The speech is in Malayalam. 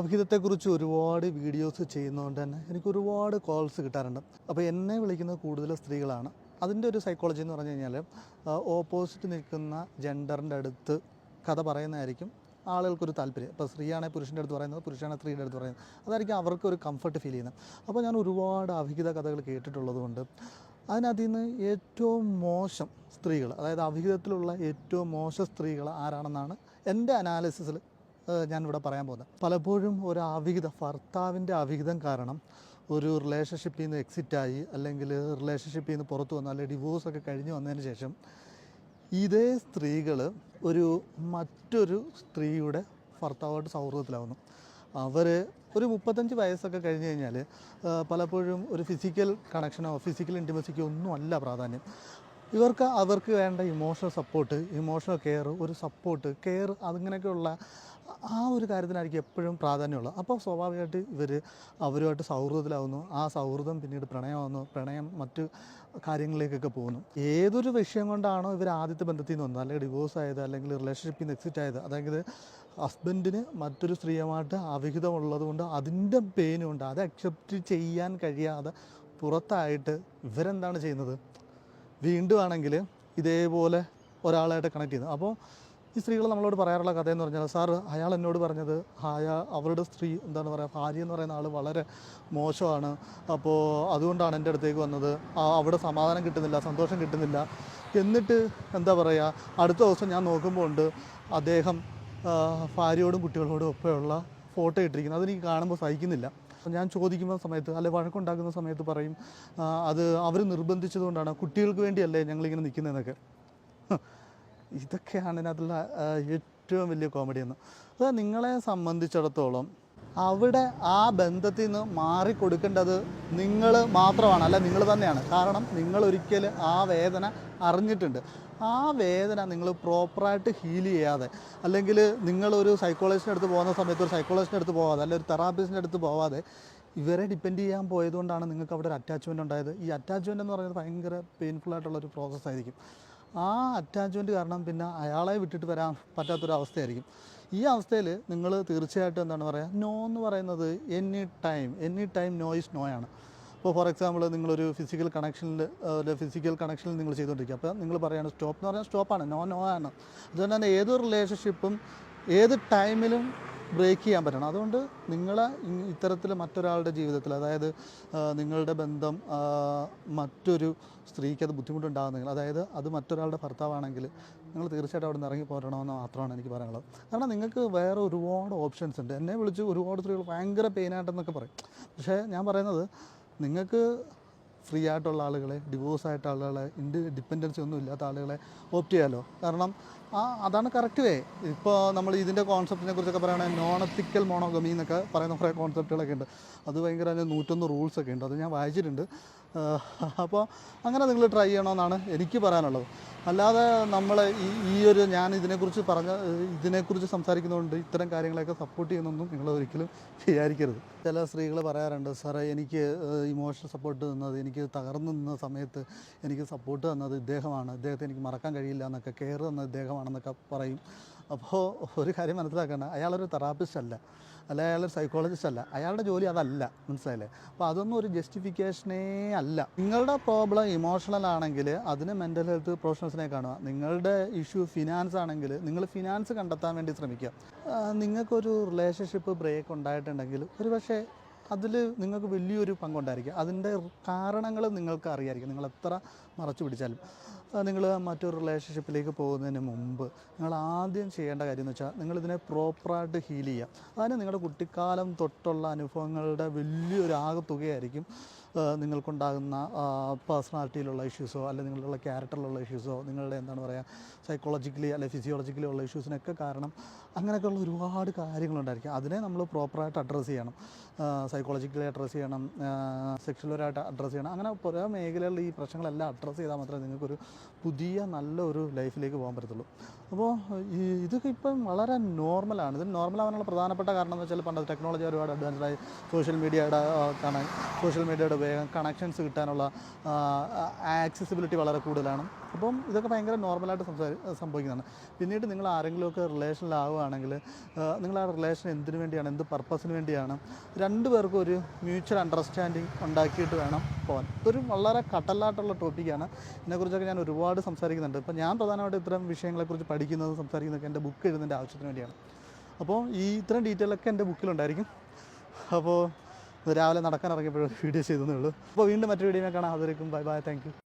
അവിഹിതത്തെക്കുറിച്ച് ഒരുപാട് വീഡിയോസ് ചെയ്യുന്നതുകൊണ്ട് തന്നെ എനിക്ക് ഒരുപാട് കോൾസ് കിട്ടാറുണ്ട്. അപ്പോൾ എന്നെ വിളിക്കുന്നത് കൂടുതൽ സ്ത്രീകളാണ്. അതിൻ്റെ ഒരു സൈക്കോളജി എന്ന് പറഞ്ഞു കഴിഞ്ഞാൽ ഓപ്പോസിറ്റ് നിൽക്കുന്ന ജെൻഡറിൻ്റെ അടുത്ത് കഥ പറയുന്നതായിരിക്കും ആളുകൾക്കൊരു താല്പര്യം. ഇപ്പോൾ സ്ത്രീയാണെങ്കിൽ പുരുഷൻ്റെ അടുത്ത് പറയുന്നത്, പുരുഷനാണെങ്കിൽ സ്ത്രീയുടെ അടുത്ത് പറയുന്നത്, അതായിരിക്കും അവർക്കൊരു കംഫർട്ട് ഫീൽ ചെയ്യുന്നത്. അപ്പോൾ ഞാൻ ഒരുപാട് അവിഹിത കഥകൾ കേട്ടിട്ടുള്ളത് കൊണ്ട് അതിനകത്ത് നിന്ന് ഏറ്റവും മോശം സ്ത്രീകൾ, അതായത് അവിഹിതത്തിലുള്ള ഏറ്റവും മോശം സ്ത്രീകൾ ആരാണെന്നാണ് എൻ്റെ അനാലിസിസിൽ ഞാനിവിടെ പറയാൻ പോകുന്നത്. പലപ്പോഴും ഒരു ഭർത്താവിൻ്റെ അവിഹിതം കാരണം ഒരു റിലേഷൻഷിപ്പിൽ നിന്ന് എക്സിറ്റായി, അല്ലെങ്കിൽ റിലേഷൻഷിപ്പിൽ നിന്ന് പുറത്തു വന്നു, അല്ലെങ്കിൽ ഡിവോഴ്സൊക്കെ കഴിഞ്ഞ് വന്നതിന് ശേഷം ഇതേ സ്ത്രീകൾ മറ്റൊരു സ്ത്രീയുടെ ഭർത്താവായിട്ട് സൗഹൃദത്തിലാവുന്നു. അവർ ഒരു 35 വയസ്സൊക്കെ കഴിഞ്ഞ് കഴിഞ്ഞാൽ പലപ്പോഴും ഒരു ഫിസിക്കൽ കണക്ഷനോ ഫിസിക്കൽ ഇൻറ്റിമസിക്കോ ഒന്നും അല്ല പ്രാധാന്യം. അവർക്ക് വേണ്ട ഇമോഷണൽ സപ്പോർട്ട്, ഇമോഷണൽ കെയർ, ഒരു സപ്പോർട്ട് കെയർ, അങ്ങനെയൊക്കെയുള്ള ആ ഒരു കാര്യത്തിനായിരിക്കും എപ്പോഴും പ്രാധാന്യമുള്ളത്. അപ്പോൾ സ്വാഭാവികമായിട്ട് അവരുമായിട്ട് സൗഹൃദത്തിലാവുന്നു. ആ സൗഹൃദം പിന്നീട് പ്രണയമാകുന്നു, പ്രണയം മറ്റ് കാര്യങ്ങളിലേക്കൊക്കെ പോകുന്നു. ഏതൊരു വിഷയം കൊണ്ടാണോ ഇവർ ആദ്യത്തെ ബന്ധത്തിൽ നിന്ന് വന്നത്, അല്ലെങ്കിൽ ഡിവോഴ്സ് ആയത്, അല്ലെങ്കിൽ റിലേഷൻഷിപ്പിൽ നിന്ന് എക്സിറ്റ് ആയത്, അതായത് ഹസ്ബൻഡിന് മറ്റൊരു സ്ത്രീയുമായിട്ട് അവിഹിതമുള്ളത് കൊണ്ട് അതിൻ്റെ പെയിനുണ്ട്, അത് അക്സെപ്റ്റ് ചെയ്യാൻ കഴിയാതെ പുറത്തായിട്ട് ഇവരെന്താണ് ചെയ്യുന്നത്, വീണ്ടും ആണെങ്കിൽ ഇതേപോലെ ഒരാളായിട്ട് കണക്ട് ചെയ്യുന്നത്. അപ്പോൾ ഈ സ്ത്രീകൾ നമ്മളോട് പറയാറുള്ള കഥയെന്ന് പറഞ്ഞാൽ, സാർ അയാൾ എന്നോട് പറഞ്ഞത് അവരുടെ സ്ത്രീ എന്താണ് പറയുക, ഭാര്യ എന്ന് പറയുന്ന ആൾ വളരെ മോശമാണ്, അപ്പോൾ അതുകൊണ്ടാണ് എൻ്റെ അടുത്തേക്ക് വന്നത്, അവിടെ സമാധാനം കിട്ടുന്നില്ല, സന്തോഷം കിട്ടുന്നില്ല. എന്നിട്ട് എന്താ പറയുക, അടുത്ത ദിവസം ഞാൻ നോക്കുമ്പോൾ ഉണ്ട് അദ്ദേഹം ഭാര്യയോടും കുട്ടികളോടും ഒപ്പമുള്ള ഫോട്ടോ ഇട്ടിരിക്കുന്നത്. അതെനിക്ക് കാണുമ്പോൾ സഹിക്കുന്നില്ല. ഞാൻ ചോദിക്കുന്ന സമയത്ത്, അല്ലെ വഴക്കുണ്ടാക്കുന്ന സമയത്ത് പറയും, അത് അവർ നിർബന്ധിച്ചതുകൊണ്ടാണ്, കുട്ടികൾക്ക് വേണ്ടിയല്ലേ ഞങ്ങളിങ്ങനെ നിൽക്കുന്നതെന്നൊക്കെ. ഇതൊക്കെയാണ് ഇതിനകത്തുള്ള ഏറ്റവും വലിയ കോമഡി എന്ന്. അത് നിങ്ങളെ സംബന്ധിച്ചിടത്തോളം അവിടെ ആ ബന്ധത്തിൽ നിന്ന് മാറിക്കൊടുക്കേണ്ടത് നിങ്ങൾ മാത്രമാണ്, അല്ല നിങ്ങൾ തന്നെയാണ്. കാരണം നിങ്ങൾ ഒരിക്കൽ ആ വേദന അറിഞ്ഞിട്ടുണ്ട്. ആ വേദന നിങ്ങൾ പ്രോപ്പറായിട്ട് ഹീൽ ചെയ്യാതെ, അല്ലെങ്കിൽ നിങ്ങളൊരു സൈക്കോളജിസ്റ്റിൻ്റെ അടുത്ത് പോകുന്ന സമയത്ത് ഒരു സൈക്കോളജിസ്റ്റിൻ്റെ അടുത്ത് പോകാതെ, അല്ലെങ്കിൽ ഒരു തെറാപ്പിസ്റ്റിൻ്റെ അടുത്ത് പോകാതെ ഇവരെ ഡിപ്പെൻഡ് ചെയ്യാൻ പോയതുകൊണ്ടാണ് നിങ്ങൾക്ക് അവിടെ ഒരു അറ്റാച്ച്മെൻറ്റ് ഉണ്ടായത്. ഈ അറ്റാച്ച്മെൻറ്റ് എന്ന് പറയുന്നത് ഭയങ്കര പെയിൻഫുള്ളായിട്ടുള്ളൊരു പ്രോസസ്സായിരിക്കും. ആ അറ്റാച്ച്മെൻറ്റ് കാരണം പിന്നെ അയാളെ വിട്ടിട്ട് വരാൻ പറ്റാത്തൊരവസ്ഥയായിരിക്കും. ഈ അവസ്ഥയിൽ നിങ്ങൾ തീർച്ചയായിട്ടും എന്താണ് പറയുക, നോ എന്ന് പറയുന്നത് any time no is no ആണ്. ഇപ്പോൾ ഫോർ എക്സാമ്പിൾ നിങ്ങളൊരു ഫിസിക്കൽ കണക്ഷനിൽ നിങ്ങൾ ചെയ്തുകൊണ്ടിരിക്കുക, അപ്പോൾ നിങ്ങൾ പറയുകയാണ് സ്റ്റോപ്പ് എന്ന് പറഞ്ഞാൽ സ്റ്റോപ്പാണ്, നോ ആണ്. അതുകൊണ്ട് തന്നെ ഏതൊരു റിലേഷൻഷിപ്പും ഏത് ടൈമിലും ബ്രേക്ക് ചെയ്യാൻ പറ്റണം. അതുകൊണ്ട് നിങ്ങൾ ഇത്തരത്തിൽ മറ്റൊരാളുടെ ജീവിതത്തിൽ, അതായത് നിങ്ങളുടെ ബന്ധം മറ്റൊരു സ്ത്രീക്ക് അത് ബുദ്ധിമുട്ടുണ്ടാകുന്നെങ്കിൽ, അതായത് അത് മറ്റൊരാളുടെ ഭർത്താവാണെങ്കിൽ നിങ്ങൾ തീർച്ചയായിട്ടും അവിടെ നിന്ന് ഇറങ്ങി പോരണമെന്ന് മാത്രമാണ് എനിക്ക് പറയാനുള്ളത്. കാരണം നിങ്ങൾക്ക് വേറെ ഒരുപാട് ഓപ്ഷൻസ് ഉണ്ട്. എന്നെ വിളിച്ച് ഒരുപാട് സ്ത്രീകൾ ഭയങ്കര പെയിനായിട്ടെന്നൊക്കെ പറയും. പക്ഷേ ഞാൻ പറയുന്നത്, നിങ്ങൾക്ക് ഫ്രീ ആയിട്ടുള്ള ആളുകളെ, ഡിവോഴ്സ് ആയിട്ടുള്ള ആളുകളെ, ഡിപ്പെൻഡൻസി ഒന്നും ഇല്ലാത്ത ആളുകളെ ഓപ്റ്റ് ചെയ്യാമല്ലോ. കാരണം അതാണ് കറക്റ്റ് വേ. ഇപ്പോൾ നമ്മൾ ഇതിൻ്റെ കോൺസെപ്റ്റിനെ കുറിച്ചൊക്കെ പറയുകയാണെങ്കിൽ നോൺ എത്തിക്കൽ മോണോഗമി എന്നൊക്കെ പറയുന്ന കുറേ കോൺസെപ്റ്റുകളൊക്കെ ഉണ്ട്. അത് ഭയങ്കര 101 റൂൾസൊക്കെ ഉണ്ട്, അത് ഞാൻ വായിച്ചിട്ടുണ്ട്. അപ്പോൾ അങ്ങനെ നിങ്ങൾ ട്രൈ ചെയ്യണമെന്നാണ് എനിക്ക് പറയാനുള്ളത്. അല്ലാതെ നമ്മൾ ഞാൻ ഇതിനെക്കുറിച്ച് സംസാരിക്കുന്നതുകൊണ്ട് ഇത്തരം കാര്യങ്ങളെയൊക്കെ സപ്പോർട്ട് ചെയ്യുന്നൊന്നും നിങ്ങൾ ഒരിക്കലും വിചാരിക്കരുത്. ചില സ്ത്രീകൾ പറയാറുണ്ട്, സാറേ എനിക്ക് ഇമോഷണൽ സപ്പോർട്ട് തന്നത്, എനിക്ക് തകർന്നു നിന്ന സമയത്ത് എനിക്ക് സപ്പോർട്ട് തന്നത് ഇദ്ദേഹമാണ്, ഇദ്ദേഹത്തെ എനിക്ക് മറക്കാൻ കഴിയില്ല എന്നൊക്കെ, കെയർ തന്നത് ഇദ്ദേഹമാണെന്നൊക്കെ പറയും. അപ്പോൾ ഒരു കാര്യം മനസ്സിലാക്കേണ്ട, അയാളൊരു തെറാപ്പിസ്റ്റ് അല്ല, അല്ല അയാളൊരു സൈക്കോളജിസ്റ്റ് അല്ല, അയാളുടെ ജോലി അതല്ല, മനസ്സിലായില്ലേ? അപ്പോൾ അതൊന്നും ഒരു ജസ്റ്റിഫിക്കേഷനേ അല്ല. നിങ്ങളുടെ പ്രോബ്ലം ഇമോഷണൽ ആണെങ്കിൽ അതിന് മെൻ്റൽ ഹെൽത്ത് പ്രൊഫഷണൽസിനെ കാണുക. നിങ്ങളുടെ ഇഷ്യൂ ഫിനാൻസ് ആണെങ്കിൽ നിങ്ങൾ ഫിനാൻസ് കണ്ടെത്താൻ വേണ്ടി ശ്രമിക്കുക. നിങ്ങൾക്കൊരു റിലേഷൻഷിപ്പ് ബ്രേക്ക് ഉണ്ടായിട്ടുണ്ടെങ്കിൽ ഒരു പക്ഷേ അതിൽ നിങ്ങൾക്ക് വലിയൊരു പങ്കുണ്ടായിരിക്കും. അതിൻ്റെ കാരണങ്ങൾ നിങ്ങൾക്ക് അറിയാമായിരിക്കും. നിങ്ങൾ എത്ര മറച്ചു പിടിച്ചാലും നിങ്ങൾ മറ്റൊരു റിലേഷൻഷിപ്പിലേക്ക് പോകുന്നതിന് മുമ്പ് നിങ്ങൾ ആദ്യം ചെയ്യേണ്ട കാര്യം എന്ന് വെച്ചാൽ നിങ്ങളിതിനെ പ്രോപ്പറായിട്ട് ഹീൽ ചെയ്യുക. അതിന് നിങ്ങളുടെ കുട്ടിക്കാലം തൊട്ടുള്ള അനുഭവങ്ങളുടെ വലിയൊരു ആകെത്തുകയായിരിക്കും നിങ്ങൾക്കുണ്ടാകുന്ന പേഴ്സണാലിറ്റിയിലുള്ള ഇഷ്യൂസോ, അല്ലെങ്കിൽ നിങ്ങളുടെ ക്യാരക്ടറിലുള്ള ഇഷ്യൂസോ, നിങ്ങളുടെ എന്താണ് പറയുക സൈക്കോളജിക്കലി അല്ലെങ്കിൽ ഫിസിയോളജിക്കലി ഉള്ള ഇഷ്യൂസിനൊക്കെ കാരണം അങ്ങനെയൊക്കെയുള്ള ഒരുപാട് കാര്യങ്ങളുണ്ടായിരിക്കും. അതിനെ നമ്മൾ പ്രോപ്പറായിട്ട് അഡ്രസ്സ് ചെയ്യണം. സൈക്കോളജിക്കലി അഡ്രസ്സ് ചെയ്യണം, സെക്ഷുവലായിട്ട് അഡ്രസ്സ് ചെയ്യണം. അങ്ങനെ പല മേഖലകളിൽ ഈ പ്രശ്നങ്ങളെല്ലാം അഡ്രസ്സ് ചെയ്താൽ മാത്രമേ നിങ്ങൾക്കൊരു പുതിയ നല്ലൊരു ലൈഫിലേക്ക് പോകാൻ പറ്റത്തുള്ളൂ. അപ്പോൾ ഇതൊക്കെ ഇപ്പം വളരെ നോർമലാണ്. ഇത് നോർമലാവാനുള്ള പ്രധാനപ്പെട്ട കാരണം എന്ന് വെച്ചാൽ പണ്ട് ടെക്നോളജി ഒരുപാട് അഡ്വാൻസ്ഡായി, സോഷ്യൽ മീഡിയയുടെ വേഗം കണക്ഷൻസ് കിട്ടാനുള്ള ആക്സസിബിലിറ്റി വളരെ കൂടുതലാണ്. അപ്പം ഇതൊക്കെ ഭയങ്കര നോർമലായിട്ട് സംഭവിക്കുന്നതാണ്. പിന്നീട് നിങ്ങൾ ആരെങ്കിലുമൊക്കെ റിലേഷനിലാവുകയാണെങ്കിൽ നിങ്ങൾ ആ റിലേഷൻ എന്തിനു വേണ്ടിയാണ്, എന്ത് പർപ്പസിന് വേണ്ടിയാണ്, രണ്ടു പേർക്കും ഒരു മ്യൂച്വൽ അണ്ടർസ്റ്റാൻഡിങ് ഉണ്ടാക്കിയിട്ട് വേണം പോകാൻ. ഇതൊരു വളരെ കട്ടലായിട്ടുള്ള ടോപ്പിക്കാണ്. ഇതിനെക്കുറിച്ചൊക്കെ ഞാൻ ഒരുപാട് സംസാരിക്കുന്നുണ്ട്. ഇപ്പോൾ ഞാൻ പ്രധാനമായിട്ടും ഇത്തരം വിഷയങ്ങളെക്കുറിച്ച് പഠിക്കുന്നതും സംസാരിക്കുന്നതൊക്കെ എൻ്റെ ബുക്ക് എഴുതുന്നതിൻ്റെ ആവശ്യത്തിന് വേണ്ടിയാണ്. അപ്പോൾ ഇത്തരം ഡീറ്റെയിലൊക്കെ എൻ്റെ ബുക്കിലുണ്ടായിരിക്കും. അപ്പോൾ രാവിലെ നടക്കാൻ ഇറങ്ങിയപ്പോഴും വീഡിയോ ചെയ്തതേ ഉള്ളൂ. അപ്പോൾ വീണ്ടും മറ്റൊരു വീഡിയോ കാണാം. അതുവരെയും ബൈ ബൈ, താങ്ക് യു.